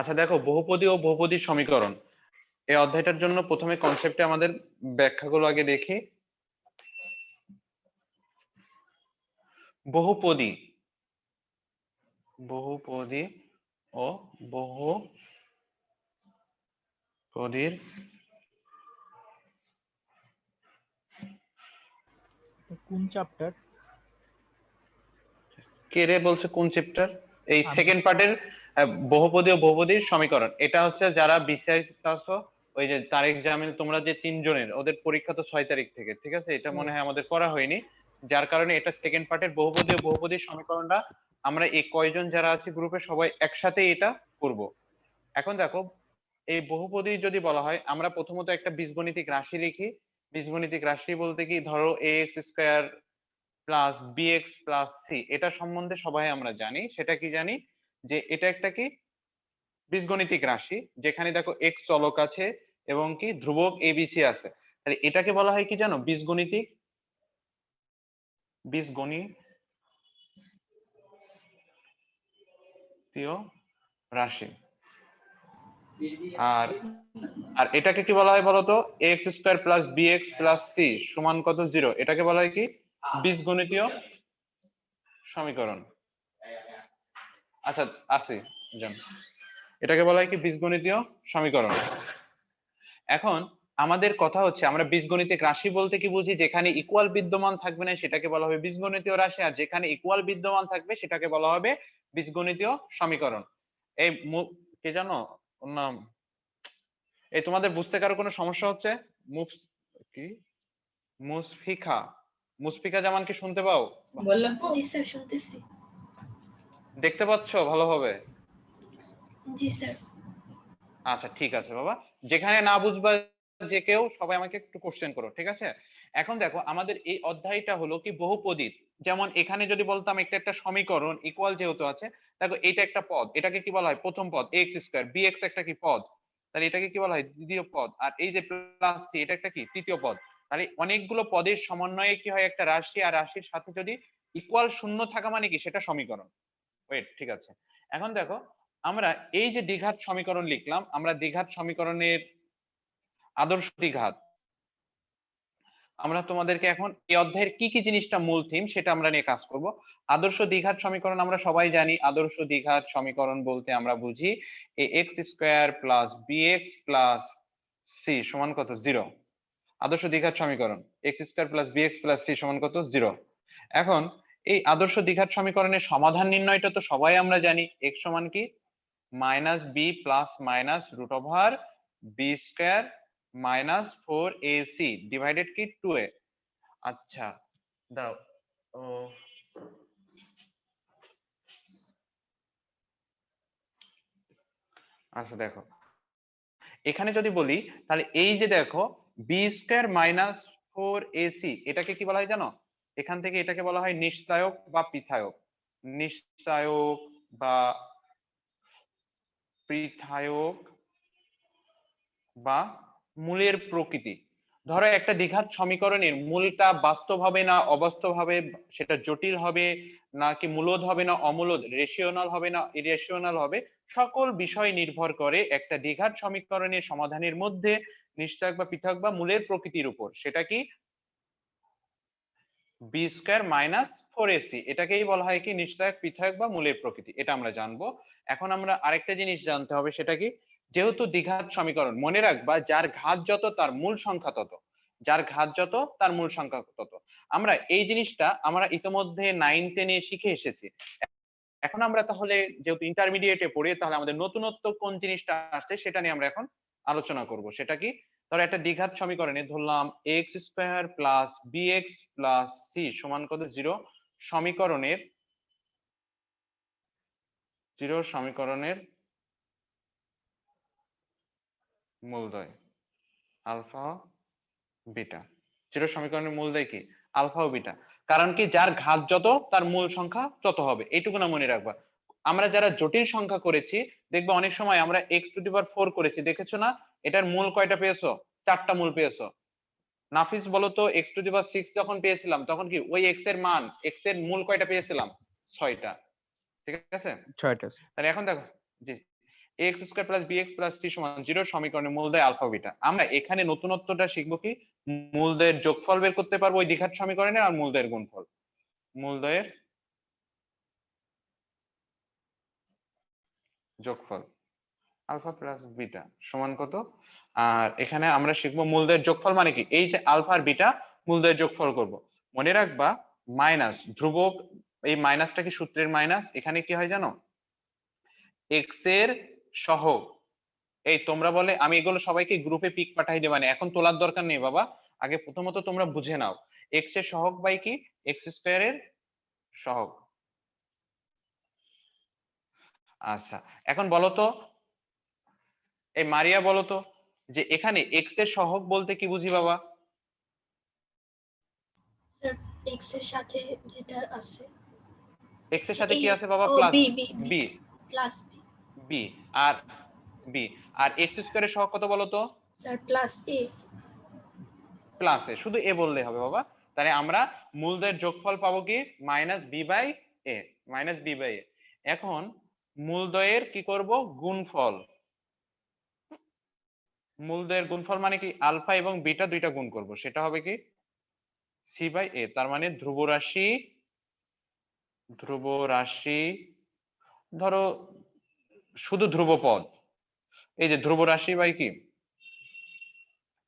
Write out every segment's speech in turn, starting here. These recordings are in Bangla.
আচ্ছা দেখো, বহুপদী ও বহুপদীর সমীকরণ এই অধ্যায়টার জন্য প্রথমে কনসেপ্টে আমাদের ব্যাখ্যাগুলো আগে দেখি। বহুপদী বহুপদী ও বহুপদীর কোন চ্যাপ্টার? কে রে বলছে কোন চ্যাপ্টার? এই আমি- সেকেন্ড পার্টের বহুপদী ও বহুপদীর সমীকরণ। এটা হচ্ছে যারা বিসিএস আছো, ওই যে তারিখ জামিল তোমরা যে তিনজনের, ওদের পরীক্ষা তো 6 তারিখ থেকে, ঠিক আছে? এটা মনে হয় আমাদের করা হয়নি, যার কারণে এটা সেকেন্ড পার্টের বহুপদী ও বহুপদীর সমীকরণটা আমরা এই কয়জন যারা আছি গ্রুপে সবাই একসাথে এটা করব। এখন দেখো, এই বহুপদী যদি বলা হয়, আমরা প্রথমত একটা বীজগণিতিক রাশি লিখি। বীজগণিতিক রাশি বলতে কি, ধরো a x square plus b x plus c, এটা সম্বন্ধে সবাই আমরা জানি। সেটা কি জানি, যে এটা একটা কি বীজগণিতিক রাশি, যেখানে দেখো এক্স চলক আছে এবং কি ধ্রুবক এবিসি আছে। তাহলে এটাকে বলা হয় কি জানো, বীজগণিতীয় রাশি। আর আর এটাকে কি বলা হয় বলতো, x square plus b x plus c সমান কত, 0, এটাকে বলা হয় কি বীজগণিতীয় সমীকরণ। আচ্ছা, আসি জান, এটাকে বলা হয় কি বীজগণিতীয় সমীকরণ। এখন আমাদের কথা হচ্ছে, আমরা বীজগণিতিক রাশি বলতে কি বুঝি, যেখানে ইকুয়াল বিদ্যমান থাকবে না সেটাকে বলা হবে বীজগণিতীয় রাশি, আর যেখানে ইকুয়াল বিদ্যমান থাকবে সেটাকে বলা হবে বীজগণিতীয় সমীকরণ। এই কে জানো ওর নাম? এই তোমাদের বুঝতে কারো কোনো সমস্যা হচ্ছে? মুফ কি মুসফিকা, মুসফিকা জামান কি শুনতে পাও? বললাম তো। জি স্যার, শুনতেছি। দেখতে পাচ্ছ ভালোভাবে? জি স্যার। আচ্ছা ঠিক আছে বাবা, যেখানে না বুঝবা যে কেউ সবাই আমাকে একটু কোশ্চেন করো, ঠিক আছে? এখন দেখো, আমাদের এই অধ্যায়টা হলো কি বহুপদীর। যেমন এখানে যদি বলতাম একটা একটা সমীকরণ ইকুয়াল যেহেতু আছে, দেখো এটা একটা পদ, এটাকে কি বলা হয় প্রথম পদ এক্স স্কোয়ার, বি এক্স একটা কি পদ, তাহলে এটাকে কি বলা হয় দ্বিতীয় পদ, আর এই যে প্লাস সি এটা একটা কি তৃতীয় পদ। তাহলে অনেকগুলো পদের সমন্বয়ে কি হয় একটা রাশি, আর রাশির সাথে যদি ইকুয়াল শূন্য থাকা মানে কি সেটা সমীকরণ। ওয়েট, ঠিক আছে। এখন দেখো, আমরা এই যে দ্বিঘাত সমীকরণ লিখলাম, আমরা দ্বিঘাত সমীকরণের আদর্শ দ্বিঘাত, আমরা তোমাদেরকে এখন এই অধ্যায়ের কি কি জিনিসটা মূল থিম সেটা আমরা নিয়ে কাজ করব। আদর্শ দ্বিঘাত সমীকরণ আমরা সবাই জানি, আদর্শ দ্বিঘাত সমীকরণ বলতে আমরা বুঝি a x square plus b x plus c সমান কত, 0। আদর্শ দ্বিঘাত সমীকরণ x square plus b x plus c সমান কত, 0। এখন এই আদর্শ দ্বিঘাত সমীকরণের সমাধান নির্ণয়টা তো সবাই আমরা জানি, এক্স সমান কি minus b plus minus root over b square minus 4ac divided কি 2a। আচ্ছা দাও, ও আচ্ছা দেখো, এখানে যদি বলি, তাহলে এই যে দেখো বি স্কোয়ার মাইনাস 4ac এটাকে কি বলা হয় জানো? এখান থেকে এটাকে বলা হয় নিশ্চায়ক বা পৃথায়ক। নিশ্চায়ক বা পৃথায়ক বা মূলের প্রকৃতি। ধরো একটা দ্বিঘাত সমীকরণের মূলটা বাস্তব হবে না অবাস্তব হবে, সেটা জটিল হবে নাকি মূলদ হবে না অমূলদ, রেশিওনাল হবে না ইরেশিওনাল হবে, সকল বিষয় নির্ভর করে একটা দ্বিঘাত সমীকরণের সমাধানের মধ্যে নিশ্চয়ক বা পৃথক বা মূলের প্রকৃতির উপর। সেটা কি বি স্কোয়ার মাইনাস 4ac, এটাকেই বলা হয় কি নিশ্চয়ক পৃথক বা মূলের প্রকৃতি, এটা আমরা জানবো। এখন আমরা আরেকটা জিনিস জানতে হবে, সেটা কি, যেহেতু দ্বিঘাত সমীকরণ, মনে রাখবা যার ঘাত যত তার মূল সংখ্যা তত, যার ঘাত যত তার মূল সংখ্যা তত। আমরা এই জিনিসটা আমরা ইতিমধ্যে 9-10-এ শিখে এসেছি। এখন আমরা তাহলে যেহেতু ইন্টারমিডিয়েটে পড়ি, তাহলে আমাদের নতুনত্ব কোন জিনিসটা আসছে সেটা নিয়ে আমরা এখন আলোচনা করব। সেটা কি, ধরো একটা দ্বিঘাত সমীকরণে ধরলাম x square plus b x plus c সমান কত, 0। সমীকরণের 0 সমীকরণের মূলদ্বয় আলফা বিটা। 0 সমীকরণের মূলদ্বয় কি আলফা ও বিটা। কারণ কি, যার ঘাত যত তার মূল সংখ্যা তত হবে, এইটুকু না মনে রাখবা। আমরা যারা জটিল সংখ্যা করেছি, দেখবে অনেক সময় আমরা x⁴ করেছি, দেখেছো না? এটার মূল কয়টা পেয়েছো? 4টা মূল পেয়েছো। নাফিস বলো তো, x⁶ যখন পেয়েছিলাম তখন কি ওই x এর মান, x এর মূল কয়টা পেয়েছিলাম? 6টা, ঠিক আছে? 6টা। তাহলে এখন দেখো, জি, x square plus b x plus c সমান 0 সমীকরণের মূলদয় আলফা বিটা। আমরা এখানে নতুনত্বটা শিখবো কি, মূলদয়ের যোগফল বের করতে পারবো ওই দ্বিঘাত সমীকরণের, আর মূলদয়ের গুণফল। মূলদয়ের যোগফল আলফা প্লাস বিটা সমান কত, আর এখানে আমরা শিখবো মূলদয়ের যোগফল মানে কি, এই যে আলফা আর বিটা মূলদয়ের যোগফল করব। মনে রাখবা মাইনাস ধ্রুবক, এই মাইনাসটা কি সূত্রের মাইনাস, এখানে কি হয় জানো, এক্স এর সহগ। এই তোমরা বলে আমি এগুলো সবাইকে গ্রুপে পিক পাঠাই দেব, মানে এখন তোলার দরকার নেই বাবা, আগে প্রথমত তোমরা বুঝে নাও এক্স এর সহগ বাই কি, এক্স স্কয়ারের সহগ। আচ্ছা এখন বলো তো, এই মারিয়া বলো তো, যে এখানে এক্স এর সহগ বলতে কি বুঝি বাবা? স্যার এক্স এর সাথে যেটা আছে, এক্স এর সাথে কি আছে বাবা? ও plus b b b b, plus b. B আর বি, আর এক্স স্কয়ারের সহগ কত বলো তো? Sir plus a. Plus a, শুধু এ বললে হবে বাবা। তাহলে আমরা মূলদের যোগফল পাবো কি, minus b by a, minus b by a. এখন মূলদ্বয়ের কি করব, গুণফল। মূলদ্বয়ের গুণফল মানে কি, আলফা এবং বিটা দুইটা গুণ করব, সেটা হবে কি সি বাই এ। তার মানে ধ্রুব রাশি, ধ্রুব রাশি ধরো শুধু ধ্রুব পদ, এই যে ধ্রুব রাশি বাই কি,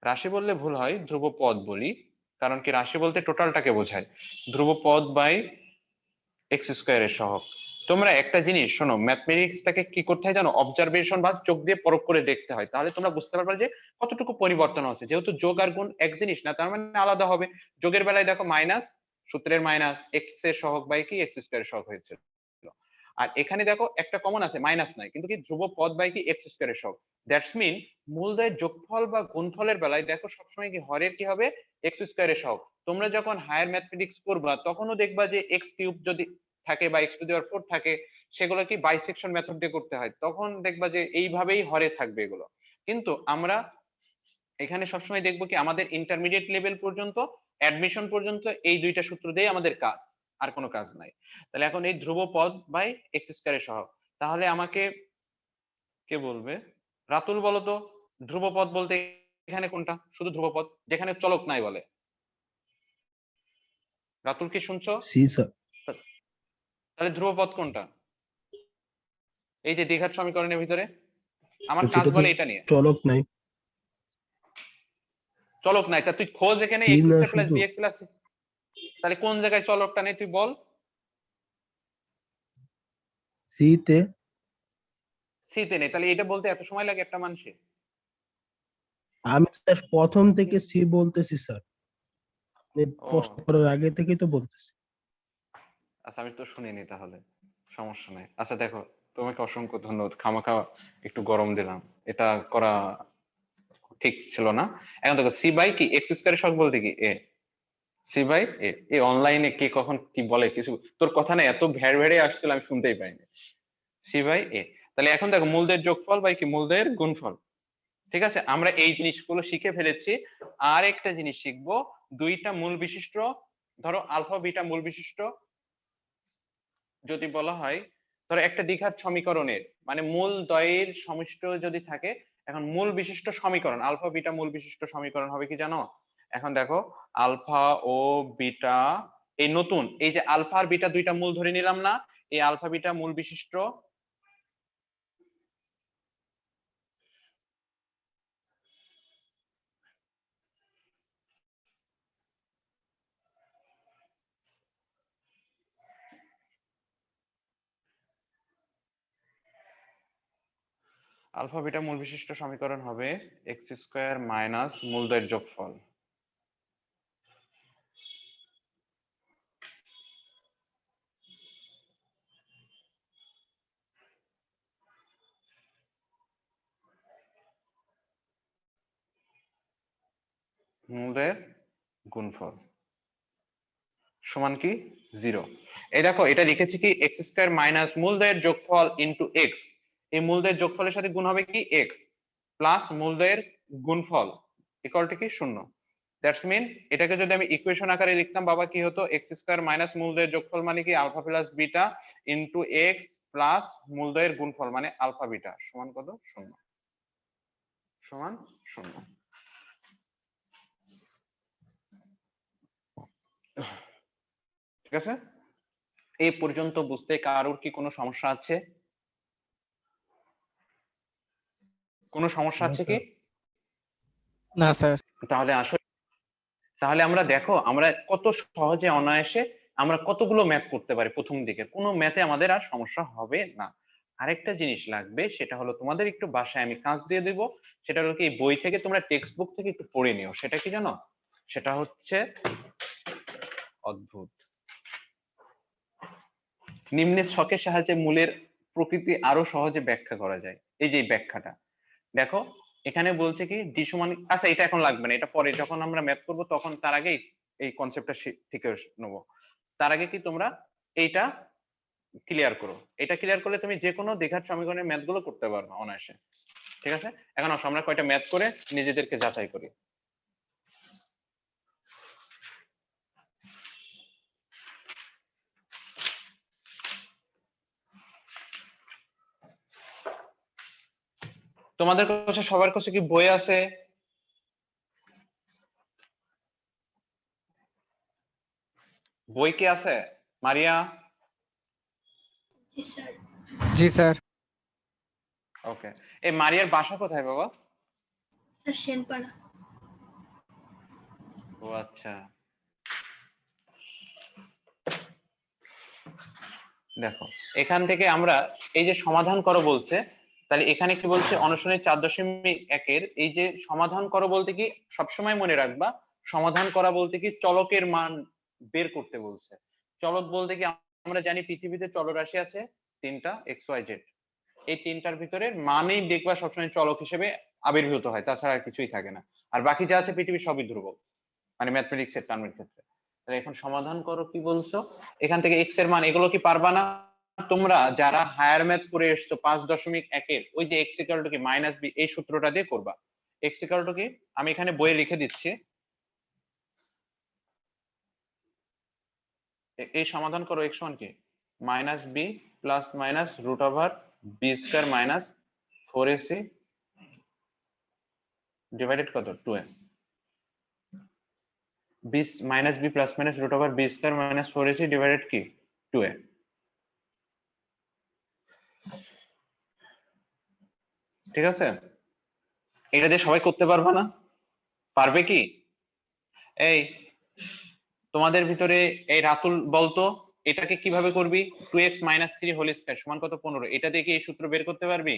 রাশি বললে ভুল হয়, ধ্রুব পদ বলি, কারণ কি রাশি বলতে টোটালটাকে বোঝায়। ধ্রুব পদ বাই এক্স স্কোয়ারের সহগ। তোমরা একটা জিনিস শোনো, ম্যাথমেটিক্সটাকে কি করতে হয় জানো, অবজারভেশন বা চোখ দিয়ে পরখ করে দেখতে হয়, তাহলে তোমরা বুঝতে পারবে যে কতটুকু পরিবর্তন হচ্ছে। যেহেতু যোগ আর গুণ এক জিনিস না, তার মানে আলাদা হবে। যোগের বেলায় দেখো মাইনাস, সূত্রের মাইনাস, এক্স এর সহগ বাই কি এক্স স্কোয়ারের সহগ হয়েছে, আর এখানে দেখো একটা কমন আছে, মাইনাস নাই, কিন্তু কি ধ্রুব পদ বাই কি এক্স স্কোয়ারের সহগ। দ্যাটস মিন মূলদয়ের যোগফল বা গুণফলের বেলায় দেখো সবসময় কি হরের কি হবে, এক্স স্কোয়ারের সহগ। তোমরা যখন হায়ার ম্যাথমেটিক্স করবা তখনও দেখবা যে এক্স কিউব যদি থাকে বা এক্স টু দি পাওয়ার 4 থাকে, সেগুলো কি বাইসেকশন মেথড দিয়ে করতে হয়, তখন দেখবা যে এইভাবেই হরে থাকবে এগুলো। কিন্তু আমরা এখানে সবসময় দেখবো কি, আমাদের ইন্টারমিডিয়েট লেভেল পর্যন্ত, অ্যাডমিশন পর্যন্ত এই দুইটা সূত্র দিয়ে আমাদের কাজ, আর কোনো কাজ নাই। তাহলে এখন এই ধ্রুব পদ বাই এক্স স্কয়ারের সহগ, তাহলে আমাকে কে বলবে, রাতুল বলো তো, ধ্রুব পদ বলতে এখানে কোনটা, শুধু ধ্রুব পদ যেখানে চলক নাই বলে? রাতুল কি শুনছো? সি স্যার। তাহলে ধ্রুব পদ কোনটা, এই যে দ্বিঘাত সমীকরণের ভিতরে? আমার কাজ যেটাতে বলে এটা নিয়ে, চলক নাই। চলক নাই, তা তুই খোঁজ এখানে সি এক্স না স্কয়ার প্লাস শুধু বি এক্স প্লাস, তাহলে কোন জায়গায় চলকটা নেই তুই বল? সি তে। সিতে নেই, তাহলে এটা বলতে এত সময় লাগে একটা মানুষের? আমি স্যার প্রথম থেকে সি বলতেছি স্যার, এই ও প্রশ্ন করার আগে থেকেই তো বলতেছি। আচ্ছা, আমি তো শুনিনি তাহলে, সমস্যা নাই। আচ্ছা দেখো, তোমাকে অসংখ্য ধন্যবাদ, খামাখা একটু গরম দিলাম, এটা করা ঠিক ছিল না। এখন দেখো সি বাই কি এক্স স্কয়ারের সহগ বলতে কি এ, সি বাই এ। এই অনলাইনে কে কখন কি বলে, কিছু তোর কথা না এত ভেড় ভেড়ে আসছিল আমি শুনতেই পাইনি। সি বাই এ, তাহলে এখন দেখো মূলদের যোগফল বাই কি মূলদের গুণফল। ঠিক আছে, আমরা এই জিনিসগুলো শিখে ফেলেছি। আর একটা জিনিস শিখবো, দুইটা মূল বিশিষ্ট, ধরো আলফা বিটা মূল বিশিষ্ট যদি বলা হয়, ধরো একটা দ্বিঘাত সমীকরণের মানে মূল দ্বয়ের সমষ্টি যদি থাকে, এখন মূল বিশিষ্ট সমীকরণ আলফা বিটা মূল বিশিষ্ট সমীকরণ হবে কি জানো? এখন দেখো আলফা ও বিটা, এই নতুন এই যে আলফা আর বিটা দুইটা মূল ধরে নিলাম না, এই আলফা বিটা মূল বিশিষ্ট আলফা বিটা মূল বিশিষ্ট সমীকরণ হবে এক্স স্কয়ার মাইনাস মূলদ্বয়ের যোগফল। মূলদের গুণফল সমান কি 0। এই দেখো এটা লিখেছি কি এক্স স্কয়ার মাইনাস মূলদের যোগফল ইনটু এক্স, এই মূলদের যোগফলের সাথে গুণ হবে কি এক্স প্লাস মূলদের গুণফল ইকুয়াল টু কি 0। দ্যাটস মিন এটাকে যদি আমি ইকুয়েশন আকারে লিখতাম বাবা, কি হতো, এক্স স্কয়ার মাইনাস মূলদের যোগফল মানে কি alpha plus beta into x plus মূলদ্বয়ের গুণফল মানে আলফা বিটা সমান কত? 0 সমান 0। ঠিক আছে, এই পর্যন্ত বুঝতে কারোর কি কোনো সমস্যা আছে? কোনো সমস্যা আছে কি? না স্যার। তাহলে আসলে আমরা দেখো আমরা কত সহজে অনায়াসে আমরা কতগুলো ম্যাথ করতে পারি প্রথম দিকে, কোনো ম্যাথে আমাদের আর সমস্যা হবে না। আরেকটা জিনিস লাগবে, সেটা হলো তোমাদের একটু বাসায় আমি কাজ দিয়ে দিব, সেটা হলো কি বই থেকে তোমরা টেক্সট বুক থেকে একটু পড়ে নিও। সেটা কি জানো? সেটা হচ্ছে অদ্ভুত নিম্নের ছকের সাহায্যে মূলের প্রকৃতি আরো সহজে ব্যাখ্যা করা যায়। এই যে ব্যাখ্যাটা দেখো, এখানে বলছে কি ডি সমান, আচ্ছা এটা এখন লাগবে না, এটা পরে যখন আমরা ম্যাথ করব তখন, তার আগে এই কনসেপ্টটা থেকে নেবো। তার আগে কি তোমরা এইটা ক্লিয়ার করো, এটা ক্লিয়ার করলে তুমি যে কোনো দ্বিঘাত সমীকরণের ম্যাথ গুলো করতে পারবে অনায়াসে। ঠিক আছে, এখন আসো আমরা কয়টা ম্যাথ করে নিজেদেরকে যাচাই করি। তোমাদের কাছে সবার কাছে কি বই আছে? বই কি আছে মারিয়া? জি স্যার। জি স্যার। ওকে, এই মারিয়ার বাসা কোথায় বাবা? স্যার সেনপাড়া। ও আচ্ছা, দেখো এখান থেকে আমরা এই যে সমাধান করো বলছে, তাহলে এখানে কি বলছে অনুশীলনী 4.1 এই যে সমাধান করো বলতে কি সবসময় মনে রাখবা, সমাধান করা বলতে কি চলকের মান বের করতে বলছে। চলক বলতে কি আমরা জানি পৃথিবীতে চলরাশি আছে তিনটা এক্স ওয়াই জেড, এই তিনটার ভিতরে মানেই দেখবা সবসময় চলক হিসেবে আবির্ভূত হয়, তাছাড়া আর কিছুই থাকে না। আর বাকি যা আছে পৃথিবীর সবই ধ্রুবক, মানে ম্যাথমেটিক্স এর টার্মের ক্ষেত্রে। তাহলে এখন সমাধান করো কি বলছো, এখান থেকে এক্স এর মান এগুলো কি পারবা না? তোমরা যারা হায়ার ম্যাথ করে এসছো 5.1 ওই যে এক্স ইকুয়াল টু কি মাইনাস বি এই সূত্রটা দিয়ে করবা। এক্স ইকুয়াল টু কি আমি এখানে বইয়ে লিখে দিচ্ছি, এই সমাধান করো এক্স সমান কি minus b plus minus root over b square minus 4ac divided কত 2a, b minus b plus minus root over b square minus 4ac divided কি 2a। ঠিক আছে, এটা দিয়ে সবাই করতে পারবে না? পারবে কি? এই তোমাদের ভিতরে এই রাতুল বলতো এটাকে কিভাবে করবি? 2x মাইনাস 3 হোল স্কয়ার সমান কত 15, এটা দিয়ে কি এই সূত্র বের করতে পারবি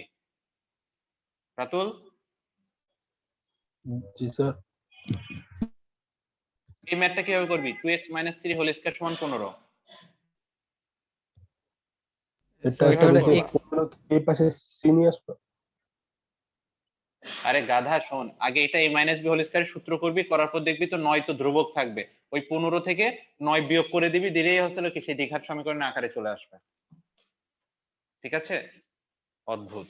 রাতুল? জি স্যার। এই ম্যাথটা কিভাবে করবি? 2x মাইনাস 3 হোল স্কয়ার সমান 15, এটা স্যার স্যার তাহলে ওই যে x এই পাশে সি নিয়ে আসবো। আরে গাধা শোন, আগে এটা a minus b whole square সূত্র করবি, করার পর দেখবি তো 9 তো ধ্রুবক থাকবে, ওই 15 থেকে 9 বিয়োগ করে দিবি, দিলেই হচ্ছে কি সেই দ্বিঘাত সমীকরণের আকারে চলে আসবে। ঠিক আছে, অদ্ভুত।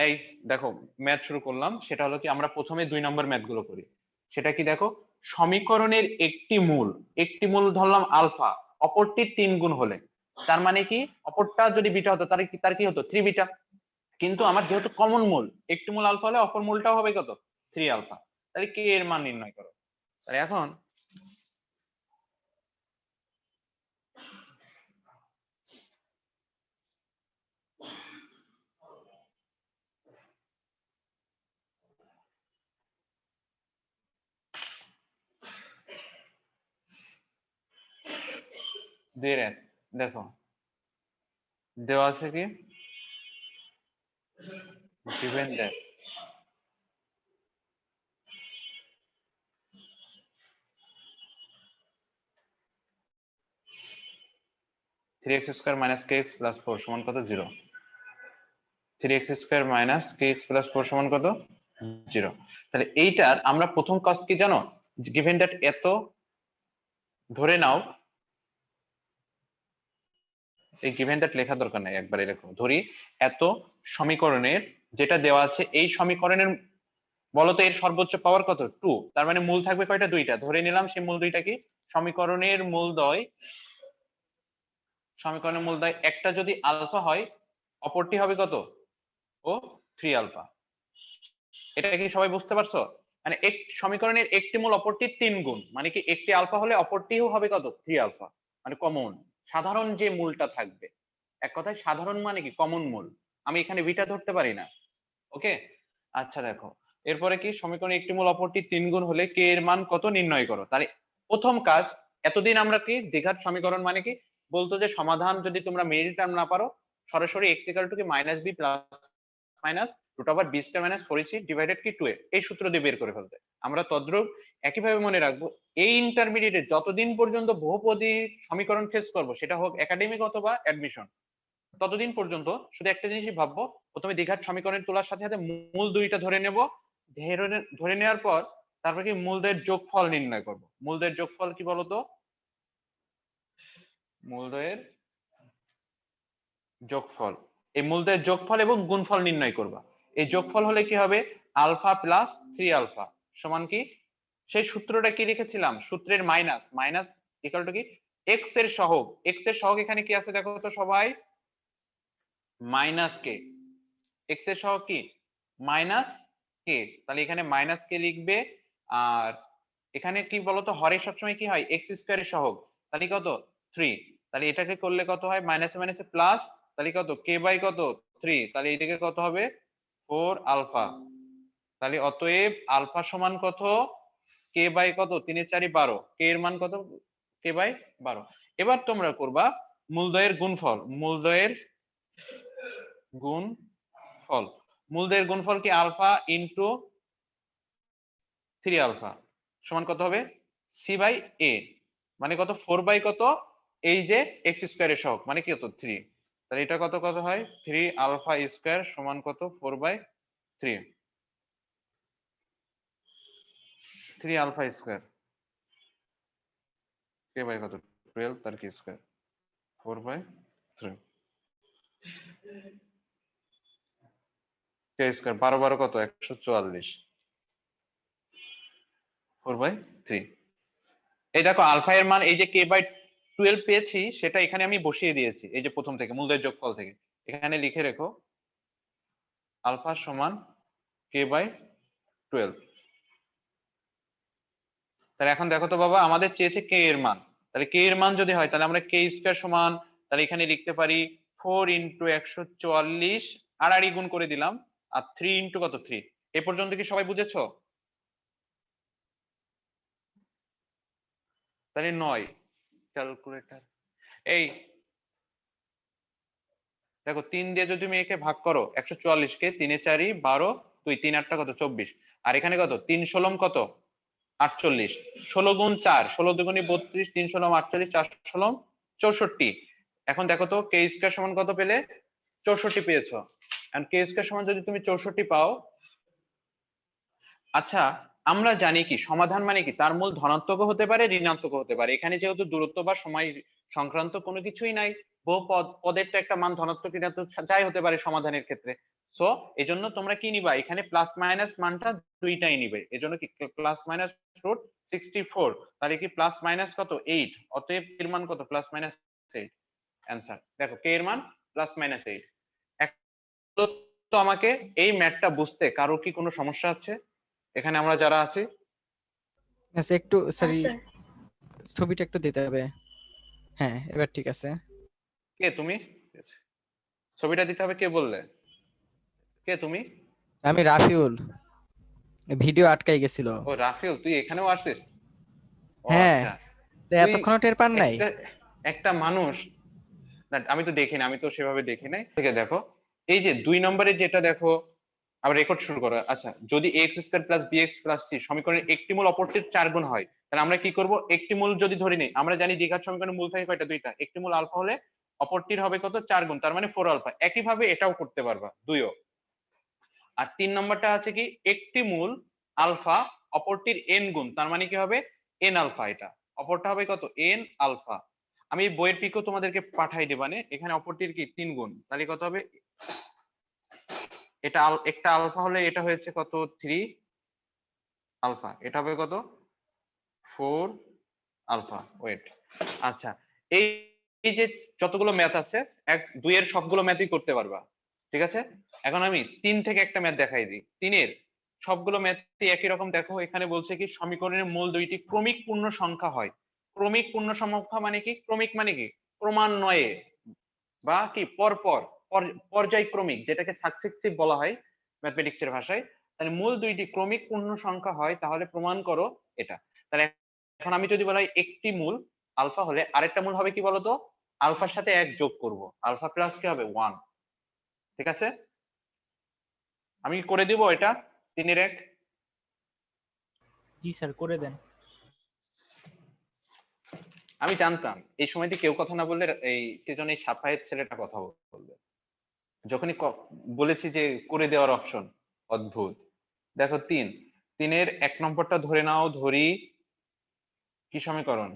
এই দেখো ম্যাথ শুরু করলাম, সেটা হলো কি আমরা প্রথমে 2 নম্বর ম্যাথ গুলো করি। সেটা কি দেখো, সমীকরণের একটি মূল ধরলাম আলফা, অপরটির 3 গুণ হলে, তার মানে কি অপরটা যদি বিটা হতো তার কি হতো 3 বিটা, কিন্তু আমার যেহেতু কমন মূল একটি মূল আলফা হলে অপর মূলটাও হবে কত 3 আলফা, তাহলে কে এর মান নির্ণয় করো। তাহলে এখন দিয়ে দেখো দেওয়া আছে কি given that 3x square minus kx plus 4 সমান কত 0, 3x square minus kx plus 4 সমান কত 0। তাহলে এইটার আমরা প্রথম কাজ কি জানো, given that এত ধরে নাও, এই given that লেখা দরকার নাই, একবারে লেখো ধরি এত সমীকরণের যেটা দেওয়া আছে, এই সমীকরণের বলতো এর সর্বোচ্চ পাওয়ার কত 2, তার মানে মূল থাকবে কয়টা 2টা, ধরে নিলাম সেই মূল 2টা কি সমীকরণের মূলদ্বয় সমীকরণের মূলদয় একটা যদি আলফা হয় অপরটি হবে কত ও 3 আলফা। এটা কি সবাই বুঝতে পারছো? মানে এক সমীকরণের একটি মূল অপরটির 3 গুণ, মানে কি একটি আলফা হলে অপরটিও হবে কত 3 আলফা, মানে কমন সাধারণ যে মূলটা থাকবে। এক কথায় সাধারণ মানে কি কমন মূল, আমি এখানে বিটা ধরতে পারি না। ওকে, আচ্ছা দেখো এরপরে কি সমীকরণে একটি মূল অপরটির 3 গুণ হলে কে এর মান কত নির্ণয় করো। তাহলে প্রথম কাজ, এতদিন আমরা কি দ্বিঘাত সমীকরণ মানে কি বলতো যে সমাধান যদি তোমরা মিডল টার্ম না পারো সরাসরি x ইকুয়াল টু কি minus b plus minus root over b square minus 4ac divided কি 2a, এই সূত্র দিয়ে বের করে ফেলতে। আমরা তদ্রূপ একইভাবে মনে রাখবো এই ইন্টারমিডিয়েটে যতদিন পর্যন্ত বহুপদী সমীকরণ ফেস করবো, সেটা হোক একাডেমিক অথবা অ্যাডমিশন, ততদিন পর্যন্ত শুধু একটা জিনিসই ভাববো, প্রথমে দ্বিঘাত সমীকরণের তোলার সাথে সাথে মূল দুইটা ধরে নেব, ধরে নেওয়ার পর তারপর কি মূলদের যোগফল নির্ণয় করব। মূলদের যোগফল কি বলতো? মূলদের যোগফল, এই মূলদের যোগফল এবং গুণফল নির্ণয় করবা। এই যোগফল হলে কি হবে আলফা প্লাস 3 আলফা সমান কি, সেই সূত্রটা কি লিখেছিলাম, সূত্রের মাইনাস মাইনাস ইকুয়াল টু কি এক্স এর সহগ। এক্স এর সহগ এখানে কি আছে দেখো তো সবাই, মাইনাস কে। এক্স এর সহগ কি মাইনাস কে, তাহলে এখানে মাইনাস কে লিখবে। আর এখানে কি বলতো হরে সবসময় কি হয় এক্স স্কয়ারের সহগ, তাহলে কত 3, তাহলে এটাকে করলে কত হয় মাইনাসে মাইনাসে প্লাস, তাহলে কত কে বাই কত 3, তাহলে এদিকে কত হবে 4 আলফা। তাহলে অতএব আলফা সমান কত কে বাই কত 3 এর 4 12, কে এর মান কত কে বাই 12। এবার তোমরা করবা মূলদ্বয়ের গুণফল, মূলদ্বয়ের গুণফল। মূলদের গুণফল কি আলফা ইন্টু 3 আলফা সমান কত হবে সি বাই এ, মানে কত 4 বাই কত এই যে এক্স স্কয়ারের সহগ মানে কি কত 3, তাহলে এটা কত কত হয় 3 আলফা স্কয়ার সমান কত 4 বাই 3, 3 আলফা স্কয়ার কে বাই কত 12 তার কি স্কয়ার 4 বাই 3, কে স্কয়ার 12 12 কত 144 4 বাই 3। এই দেখো আলফা এর মান এই যে কে বাই 12 পেয়েছি সেটা এখানে আমি বসিয়ে দিয়েছি এই যে প্রথম থেকে মূলদের যোগফল থেকে, এখানে লিখে রেখো আলফা সমান কে বাই 12। তাহলে এখন দেখো তো বাবা আমাদের চেয়েছে কে এর মান, তাহলে কে এর মান যদি হয় তাহলে আমরা কে স্কয়ার সমান, তাহলে এখানে লিখতে পারি 4 ইন্টু 144 আড়াআড়ি গুণ করে দিলাম, আর 3 ইন্টু কত 3। এ পর্যন্ত কি সবাই বুঝেছো? তাহলে 9 ক্যালকুলেটর, এই দেখো 3 দিয়ে যদি তুমি একে ভাগ করো 144 কে 3 এ 4 12 2 3 8 কত 24, আর এখানে কত 3 16 কত 48, 16 গুণ 4 16 দুগুণে 32 3 16 48 4 16 64। এখন দেখো তো কে স্কয়ার সমান কত পেলে 64 পেয়েছো, এন্ড কে স্কয়ার সমান যদি তুমি 64 পাও, আচ্ছা আমরা জানি কি সমাধান মানে কি তার মূল ধনাত্মক হতে পারে ঋণাত্মক হতে পারে, এখানে যেহেতু দূরত্ব বা সময় সংক্রান্ত কোনো কিছুই নাই, বহু পদের তো একটা মান ধনাত্মক ঋণাত্মক যাই হতে পারে সমাধানের ক্ষেত্রে, সো এজন্য তোমরা কি নিবা এখানে প্লাস মাইনাস মানটা দুইটাই নিবে, এজন্য কি প্লাস মাইনাস রুট 64, তাহলে কি প্লাস মাইনাস কত 8, অতএব এর মান কত প্লাস মাইনাস 8। অ্যানসার দেখো কে এর মান প্লাস মাইনাস 8। তো আমাকে এই ম্যাথটা বুঝতে কারো কি কোনো সমস্যা আছে এখানে আমরা যারা আছি? আচ্ছা একটু সরি, স্যার ছবিটা একটু দিতে হবে। হ্যাঁ এবার ঠিক আছে। কে তুমি? ছবিটা দিতে হবে কে বললে? কে তুমি? আমি রাফিউল, ভিডিও আটকাই গেছিল। ও রাফিউল, তুই এখানেও আসিস? ও হ্যাঁ, আচ্ছা, তো তুই এতক্ষণও টের পান নাই? একটা একটা মানুষ, না আমি তো দেখি না, আমি তো সেভাবে দেখি নাই। থেকে দেখো এই যে 2 নম্বরে যেটা দেখো, আবার রেকর্ড শুরু করো। আচ্ছা যদি x square plus b x plus c সমীকরণের একটি মূল অপরটির 4 গুণ হয়, তাহলে আমরা কি করব একটি মূল যদি ধরি নেই, আমরা জানি দ্বিঘাত সমীকরণের মূল থাকে কয়টা দুইটা, একটি মূল আলফা হলে অপরটির হবে কত 4 গুণ, তার মানে 4 আলফা। একইভাবে এটাও করতে পারবা দুইও। আর 3 নম্বরটা আছে কি একটি মূল আলফা অপরটির এন গুণ, তার মানে কি হবে এন আলফা, এটা অপরটা হবে কত এন আলফা। আমি বইয়ের পিকও তোমাদেরকে পাঠাই দেবানে, এখানে অপরটির কি 3 গুণ, তাহলে কত হবে এটা একটা আলফা হলে এটা হয়েছে কত 3 আলফা, এটা হবে কত 4 আলফা। ওয়েট, আচ্ছা এই এই যে যতগুলো ম্যাথ আছে 1 2 এর সবগুলো ম্যাথই করতে পারবা, ঠিক আছে। এখন আমি 3 থেকে একটা ম্যাথ দেখাই দিই। 3 এর সবগুলো ম্যাথই একই রকম। দেখো এখানে বলছে কি সমীকরণের মূল দুইটি ক্রমিক পূর্ণ সংখ্যা হয়। ক্রমিক পূর্ণ সংখ্যা মানে কি? ক্রমিক মানে কি? ক্রমান্বয়ে বা কি পরপর, পর্যায়ক্রমিক, যেটাকে সাকসেসিভ বলা হয় ম্যাথমেটিক্সের ভাষায়। তাহলে মূল দুইটি ক্রমিক পূর্ণ সংখ্যা হয়, তাহলে প্রমাণ করো এটা। তাহলে এখন আমি যদি বলাই একটি মূল আলফা হলে আরেকটা মূল হবে কি বলতো? আলফার সাথে 1 যোগ করব, আলফা প্লাস কি হবে 1, ঠিক আছে। আমি কি করে দিব এটা 3 এর 1? জি স্যার করে দেন। আমি জানতাম এই সময়তে কেউ কথা না বললে এই সেজন্য এই সাফায়েত ছেলেটা কথা বলবে। যখনই বলেছি যে করে দেওয়ার অপশন, অদ্ভুত। দেখো 3 এর 1 নম্বরটা ধরে নাও, ধরি কি সমীকরণ?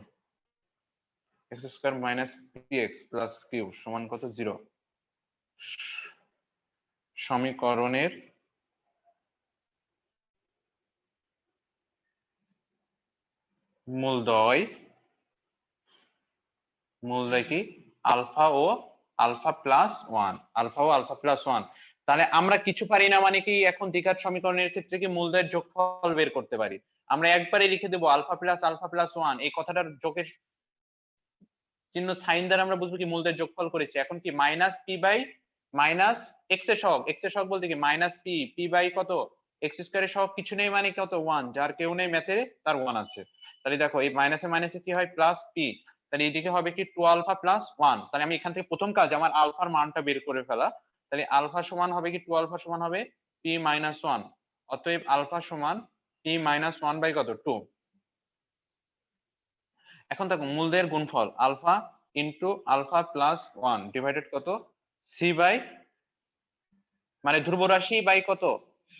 x square minus px plus q সমান কত? 0। সমীকরণের মূলদ্বয় কি? আলফা ও আলফা প্লাস 1, আলফা ও আলফা প্লাস 1। তাহলে আমরা কিছু পারি না মানে কি, এখন দ্বিঘাত সমীকরণের ক্ষেত্রে কি মূলদ্বয়ের যোগফল বের করতে পারি। আমরা একবারে লিখে দেবো আলফা প্লাস 1, এই কথাটার যোগের চিহ্ন সাইন দ্বারা আমরা বুঝবো কি মূলদ্বয়ের যোগফল করেছি। এখন কি minus p by minus x এর সহগ, এক্স এর সহগ বলতে কি মাইনাস পি, পি বাই কত? এক্স স্কয়ারের সহগ কিছু নেই মানে কত? 1, যার কেউ নেই ম্যাথে তার 1 আছে। তাহলে দেখো এই মাইনাসে মাইনাসে কি হয়? Plus P. তাহলে এইদিকে হবে কি 2 আলফা প্লাস 1। তাহলে আমি এখান থেকে প্রথম কাজ আমার আলফার মানটা বের করে ফেলা। তাহলে আলফা সমান হবে কি 2 আলফা সমান হবে পি মাইনাস 1। অতএব আলফা সমান পি মাইনাস 1 বাই কত? 2। এখন দেখো মূলদ্বয়ের গুণফল alpha into alpha plus 1 divided কত? সি বাই মানে ধ্রুব রাশি বাই কত?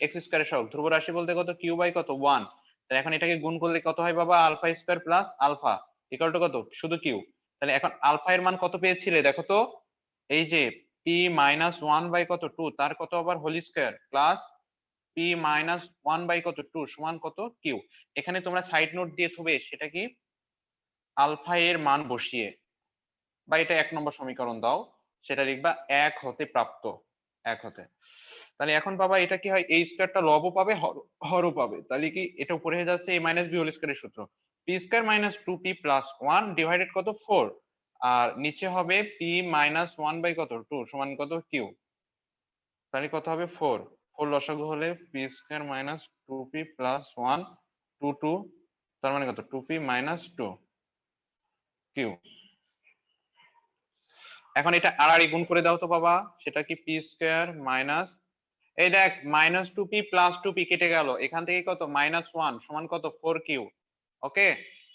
এক্স স্কয়ারের সহগ। ধ্রুব রাশি বলতে কত? কিউ বাই কত? 1। তাহলে এখন এটাকে গুণ করলে কত হয় বাবা? Alpha square plus alpha equal to কত? শুধু কিউ। তাহলে এখন আলফা এর মান কত পেয়েছিলে দেখো তো? এই যে পি মাইনাস 1 বাই কত? 2, তার কত আবার whole square plus p minus 1 by কত? 2 সমান কত? কিউ। এখানে তোমরা সাইড নোট দিয়ে থবে সেটা কি আলফা এর মান বসিয়ে, বা এটা 1 নম্বর সমীকরণ দাও, সেটা লিখবা 1 হতে প্রাপ্ত, 1 হতে। তাহলে এখন বাবা এটা কি হয়? এই স্কয়ারটা লবও পাবে হরও পাবে। তাহলে কি এটা উপরে হয়ে যাচ্ছে a মাইনাস বি হোল স্কয়ারের সূত্র, P square minus 2p plus 1 divided কত? 4। আর নিচে হবে পি মাইনাস 1 বাই কত? 2 সমান কত? কিউ। তাহলে কত হবে? 4। 4 লসাগু হলে P square minus 2p plus 1 2 2, তার মানে কত? 2p minus 2 Q. এখন এটা আড়াআড়ি গুণ করে দাও তো বাবা, সেটা কি পি স্কয়ার মাইনাস, এই দেখ মাইনাস 2p প্লাস 2p কেটে গেল, এখান থেকে কত? মাইনাস 1 সমান কত? 4q। ওকে,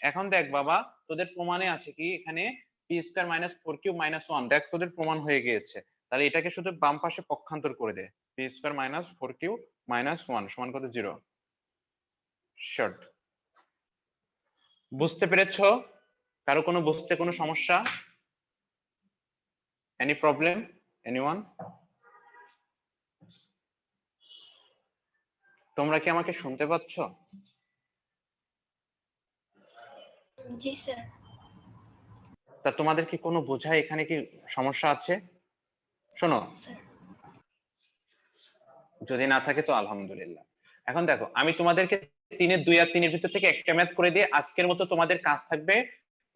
এখন দেখ বাবা তোদের প্রমাণে আছে কি এখানে P square minus 4q minus 1, দেখ তোদের প্রমাণ হয়ে গিয়েছে। তাহলে এটাকে শুধু বাম পাশে পক্ষান্তর করে দে, p square minus 4q minus 1 সমান কত? 0। শর্ট। বুঝতে পেরেছো? কারো কোনো বুঝতে কোনো সমস্যা? Any problem? এনিওয়ান? তোমরা কি আমাকে শুনতে পাচ্ছ? জি স্যার। তা তোমাদের কি কোনো বোঝায় এখানে কি সমস্যা আছে? শোনো, স্যার যদি না থাকে তো আলহামদুলিল্লাহ। এখন দেখো আমি তোমাদেরকে 3-এর 2 আর 3-এর ভিতর থেকে একটা ম্যাথ করে দিয়ে আজকের মতো তোমাদের কাজ থাকবে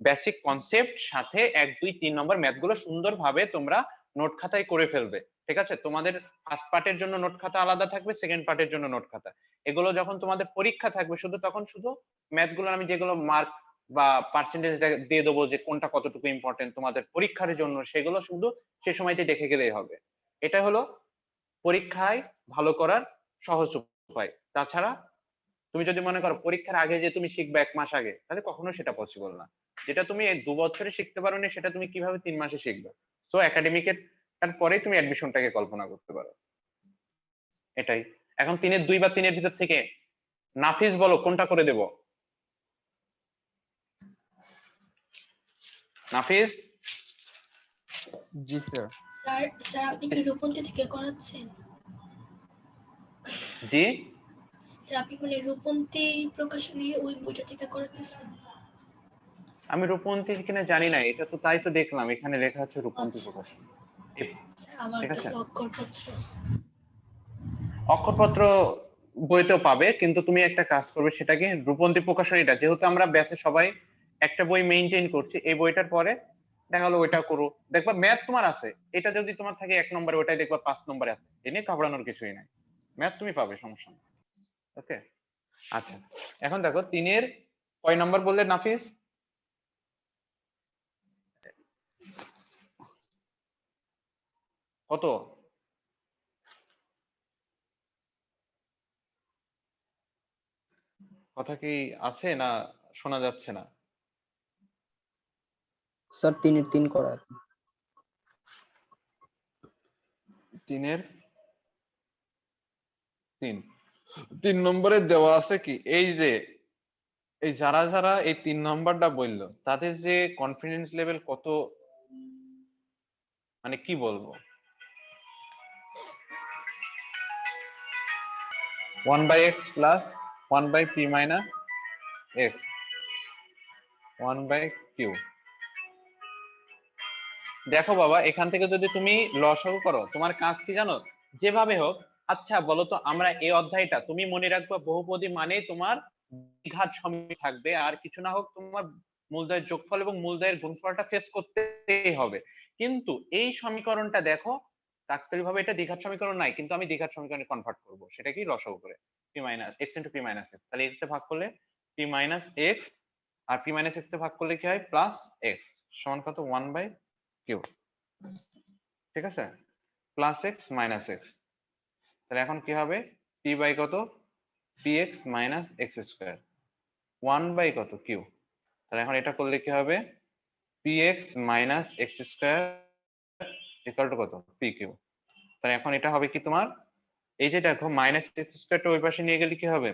বেসিক কনসেপ্ট সাথে 1 2 3 নম্বর ম্যাথগুলো সুন্দরভাবে তোমরা নোট খাতায় করে ফেলবে, ঠিক আছে। তোমাদের ফার্স্ট পার্টের জন্য নোট খাতা আলাদা থাকবে, সেকেন্ড পার্টের জন্য নোট খাতা। এগুলো যখন তোমাদের পরীক্ষা থাকবে শুধু তখন শুধু ম্যাথগুলো আমি যেগুলো মার্ক বা পার্সেন্টেজ দিয়ে দেবো যে কোনটা কতটুকু ইম্পর্টেন্ট তোমাদের পরীক্ষার জন্য, সেগুলো শুধু সে সময়তে দেখে গেলেই হবে। এটা হলো পরীক্ষায় ভালো করার সহজ উপায়। তাছাড়া তুমি যদি মনে করো পরীক্ষার আগে যে তুমি শিখবে 1 মাস আগে, তাহলে কখনো সেটা পসিবল না। যেটা তুমি 2 বছরে শিখতে পারো না সেটা তুমি কিভাবে 3 মাসে শিখবে? সো একাডেমিকের তারপরেই তুমি অ্যাডমিশনটাকে কল্পনা করতে পারো। এটাই। এখন 3-এর 2 বা 3-এর ভিতর থেকে নাফিস বলো কোনটা করে দেব? নাফিস? জি স্যার। স্যার স্যার আপনি কি রূপন্তী থেকে করাচ্ছেন? জি স্যার আপনি মানে রূপন্তী প্রকাশনী ওই বইটা থেকে করাতেছেন? আমি রূপন্তী কিনা জানি না, এটা তো তাই তো দেখলাম এখানে লেখা আছে রূপন্তী আচ্ছা। প্রকাশন। স্যার আমার ঠিক আছে, কাছে অক্ষরপত্র। অক্ষরপত্র বইতেও পাবে, কিন্তু তুমি একটা কাজ করবে, সেটাকে রূপন্তী প্রকাশন, এটা যেহেতু আমরা ব্যাচে সবাই একটা বই মেইনটেইন করছি, এই বইটার পরে দেখা গেলো ওইটা করো, দেখবা ম্যাথ তোমার আছে, এটা যদি তোমার থাকে 1 নম্বরে, ওটাই দেখবা 5 নম্বরে আছে, এ নিয়ে ঘাবড়ানোর কিছুই নাই, ম্যাথ তুমি পাবে, সমস্যা নেই। ওকে, আচ্ছা, এখন দেখো 3-এর কয় নাম্বার বললে নাফিস? কত? কথা কি আছে না শোনা যাচ্ছে না? স্যার 3-এর 3 করা আছে। 3-এর 3 নম্বরে দেওয়া আছে কি, এই যে এই যারা যারা এই 3 নম্বরটা বললো তাদের যে কনফিডেন্স লেভেল কত, মানে কি বলবো, 1/x plus 1/p minus x 1/q। দেখো বাবা, এখান থেকে যদি তুমি লসাগু করো, তোমার কাজ কি জানো, যেভাবে হোক, আচ্ছা বলো তো, আমরা এই অধ্যায়টা তুমি মনে রাখবা, বহুপদী মানে তোমার দ্বিঘাত সমীকরণ থাকবে, আর কিছু না হোক তোমার মূলদয়ের যোগফল এবং মূলদয়ের গুণফলটা ফেস করতেই হবে। কিন্তু এই সমীকরণটা দেখো, তাৎক্ষণিকভাবে এটা দ্বিঘাত সমীকরণ নাই, কিন্তু আমি দ্বিঘাত সমীকরণে কনভার্ট করব, সেটা কি লসাগু করে, P minus x into P minus x, তাহলে এক্স তে ভাগ করলে পি মাইনাস এক্স, আর পি মাইনাস এক্স তে ভাগ করলে কি হয়, প্লাস এক্স সমান কত, 1/কিউ। ঠিক আছে, প্লাস এক্স মাইনাস এক্স, তাহলে এখন কি হবে, পি বাই কত, p x minus x square 1 by কত, কিউ। তাহলে এখন এটা করলে কি হবে, p x minus x square equal to কত, পি কিউ। তাহলে এখন এটা হবে কি তোমার, এই যে দেখো মাইনাস এক্স স্কোয়ারটা ওই পাশে নিয়ে গেলে কি হবে,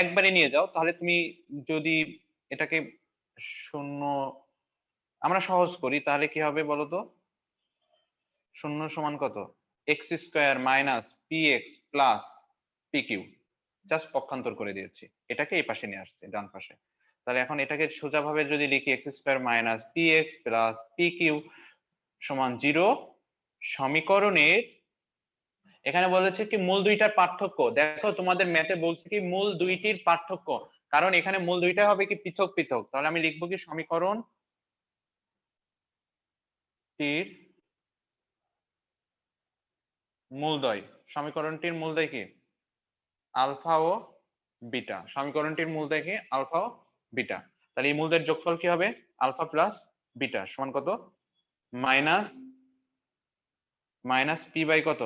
একবারে নিয়ে যাও, তাহলে তুমি যদি এটাকে শূন্য আমরা সহজ করি, তাহলে কি হবে বলো তো, শূন্য সমান কত, x square minus p x plus p q, just পক্ষান্তর করে দিয়েছি, এটাকে এই পাশে নিয়ে আসছে ডান পাশে। তাহলে এখন এটাকে সোজাভাবে যদি লিখি, x square minus p x plus p q সমান 0, সমীকরণের এখানে বলেছে কি মূল দুইটার পার্থক্য, দেখো তোমাদের ম্যাথে বলছে কি মূল দুইটির পার্থক্য, কারণ এখানে মূল দুইটা হবে কি পৃথক পৃথক, তাহলে আমি লিখবো কি সমীকরণ টির মূলদ্বয়, সমীকরণটির মূলদ্বয় কি, আলফা ও বিটা, সমীকরণটির মূলদ্বয় কি, আলফা ও বিটা। তাহলে এই মূলদ্বয়ের যোগফল কি হবে, আলফা প্লাস বিটা সমান কত, মাইনাস মাইনাস পি বাই কত,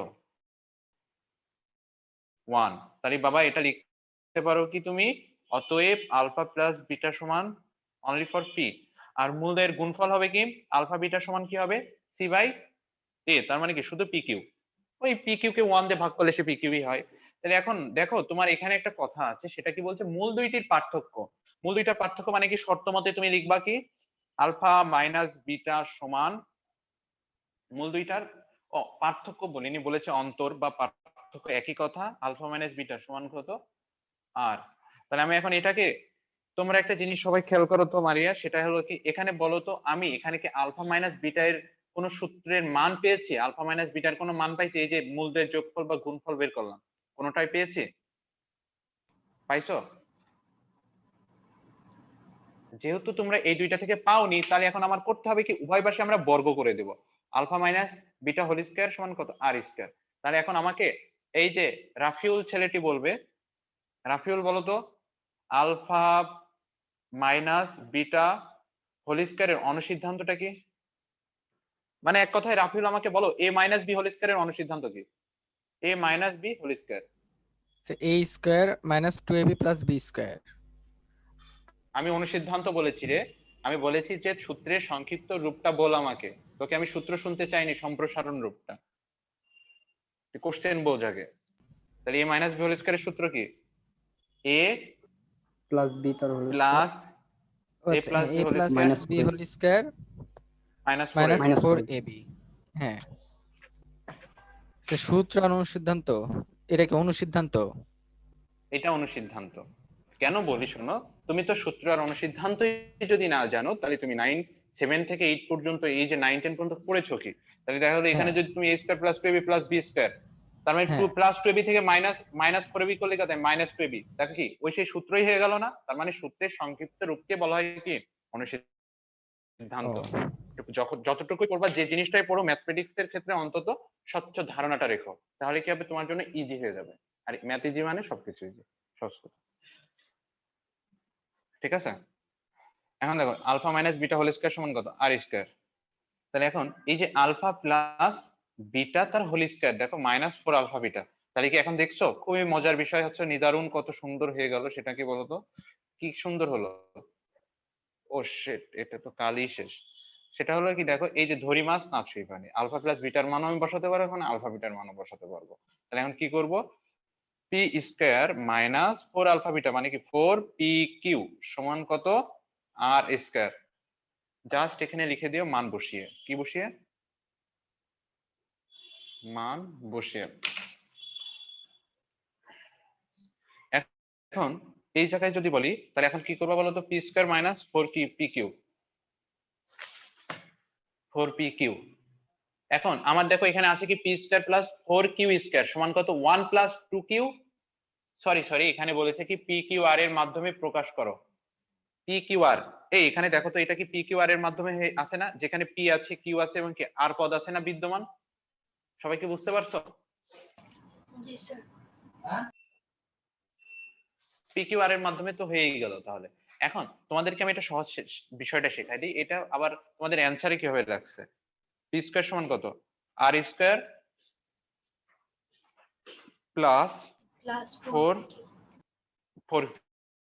1। তাহলে বাবা এটা লিখতে পারো কি তুমি, অতএব আলফা প্লাস বিটা সমান অনলি ফর পি, আর মূলদ্বয়ের গুণফল হবে কি, আলফা বিটা সমান কি হবে, সি বাই এ, তার মানে কি শুধু পি কিউ, ওই পি কিউ কে 1 দিয়ে ভাগ করলে সে পি কিউই হয়। তাহলে এখন দেখো তোমার এখানে একটা কথা আছে, সেটা কি বলছে, মূল দুইটির পার্থক্য, মূল দুইটার পার্থক্য মানে কি, শর্ত মতে তুমি লিখবা কি, আলফা মাইনাস বিটা সমান মূল দুইটার, পার্থক্য বলিনি, বলেছে অন্তর বা পার্থক্য একই কথা, আলফা মাইনাস বিটা সমান কত আর। তাহলে আমি এখন এটাকে, তোমরা একটা জিনিস সবাই খেয়াল করো তো মারিয়া, সেটা হলো কি, এখানে বলো তো আমি এখানে কি আলফা মাইনাস বিটা এর কোন সূত্রের মান পেয়েছি, আলফা মাইনাস বিটার কোনো মান পাইছি, এই যে মূলদের যোগফল বা গুণফল বের করলাম, কোনটাই পেয়েছি, পাইছো? যেহেতু তোমরা এই দুইটা থেকে পাওনি, তাহলে এখন আমার করতে হবে কি, উভয় পাশে আমরা বর্গ করে দেব, alpha minus beta whole square সমান কত, আর স্কয়ার। তাহলে এখন আমাকে এই যে রাফিউল ছেলেটি বলবে, রাফিউল বলো তো, আলফা মাইনাস বিটা হোল স্কয়ারের অনুসিদ্ধান্তটা কি, মানে এক কথায় রাফিউল আমাকে বলো, এ মাইনাস বি হোল স্কয়ারের অনুসিদ্ধান্ত কি, a minus b whole square. A square minus 2ab plus b square. আমি অনুসিদ্ধান্ত বলেছি রে, আমি বলেছি যে সূত্রের সংক্ষিপ্ত রূপটা বল আমাকে, তোকে আমি সূত্র শুনতে চাইনি, সম্প্রসারণ রূপটা, কোশ্চেন বোঝ আগে। তাহলে এ মাইনাস বি হোল স্কয়ারের সূত্র কি, এ প্লাস বি তার হলো প্লাস এ আচ্ছা, plus a b whole plus square b whole square minus minus 4ab 4ab। হ্যাঁ, সূত্র আর অনুসিদ্ধান্ত, এটা কি অনুসিদ্ধান্ত? এটা অনুসিদ্ধান্ত। কেন বলি শোনো, তুমি তো সূত্র আর অনুসিদ্ধান্তই যদি না জানো তাহলে তুমি 7 থেকে 8 পর্যন্ত এই যে 9 10 পর্যন্ত পড়েছো কি? তাহলে দেখা গেলো এখানে হ্যাঁ যদি তুমি a square plus 2ab plus b square, তার মানে 2 হ্যাঁ প্লাস 2ab থেকে মাইনাস 4ab করলে কত হয়? Minus 2ab। দেখো কি ওই সেই সূত্রই হয়ে গেল না? তার মানে সূত্রের সংক্ষিপ্ত রূপকে বলা হয় কি? অনুসিদ্ধান্ত। ও যতটুকুই পড়বা, যে জিনিসটাই পড়ো ম্যাথমেটিক্স এর ক্ষেত্রে অন্তত স্বচ্ছ ধারণাটা রেখো, তাহলে কি হবে তোমার জন্য ইজি হয়ে যাবে। আর ম্যাথ ইজি মানে সবকিছু ইজি, সহজ কথা। ঠিক আছে, এখন দেখো alpha minus beta whole square সমান কত? আর স্কয়ার। তাহলে এখন এই যে আলফা প্লাস বিটা তার হোল স্কয়ার, দেখো -4 আলফা বিটা। তাহলে কি এখন দেখছো খুবই মজার বিষয় হচ্ছে নিদারুণ কত সুন্দর হয়ে গেল, সেটা কি বলতো? কি সুন্দর হলো! ও শিট, এটা তো কালই শেষ। সেটা হলো কি, দেখো এই যে ধরি মাছ না সেই পানি, আলফা প্লাস বিটার মানও আমি বসাতে পারবো, এখন আলফা বিটার মানও বসাতে পারবো। তাহলে এখন কি করব? পি স্কয়ার -4 আলফা বিটা মানে কি 4 পি কিউ সমান কত? আর স্কয়ার। জাস্ট এখানে লিখে দিও মান বসিয়ে। কি বসিয়ে? মান বসিয়ে। এখন এই জায়গায় যদি বলি তাহলে এখন কি করবো বলো তো? P square minus 4 p q, 4 p q. এখন আমার দেখো এখানে আছে কি p square plus 4 q square সমান কত? 1 প্লাস 2 কিউ। সরি এখানে বলেছে কি পি কিউ আর এর মাধ্যমে প্রকাশ করো। পি কিউ আর, এই এখানে দেখো তো এটা কি পি কিউ আর এর মাধ্যমে আছে না? যেখানে পি আছে কিউ আছে এবং কি আর পদ আছে না বিদ্যমান? সবাই কি বুঝতে পারছো? জি স্যার। পি কিউ আর এর মাধ্যমে তো হয়েই গেল। তাহলে এখন তোমাদেরকে আমি এটা সহজ বিষয়টা শেখাই দিই, এটা আবার তোমাদের অ্যান্সারে কিভাবে লাগছে। পি স্কয়ার সমান কত? আর square plus plus 4 4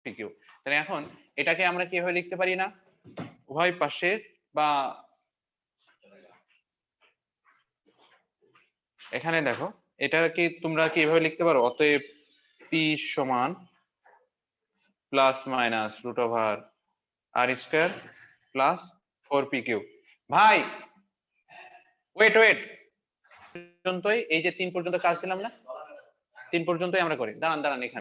p q. তাহলে এখন এটাকে আমরা কিভাবে লিখতে পারি না? উভয় পাশে বা এখানে দেখো এটা কি তোমরা কি এভাবে লিখতে পারো? অতএব পি সমান প্লাস মাইনাস রুট ওভার আর স্কয়ার প্লাস 4 পি কিউ। ভাই ওয়েট পর্যন্তই, এই যে 3 পর্যন্ত কাজ দিলাম না, 3 পর্যন্তই আমরা করি। দাঁড়ান এখানে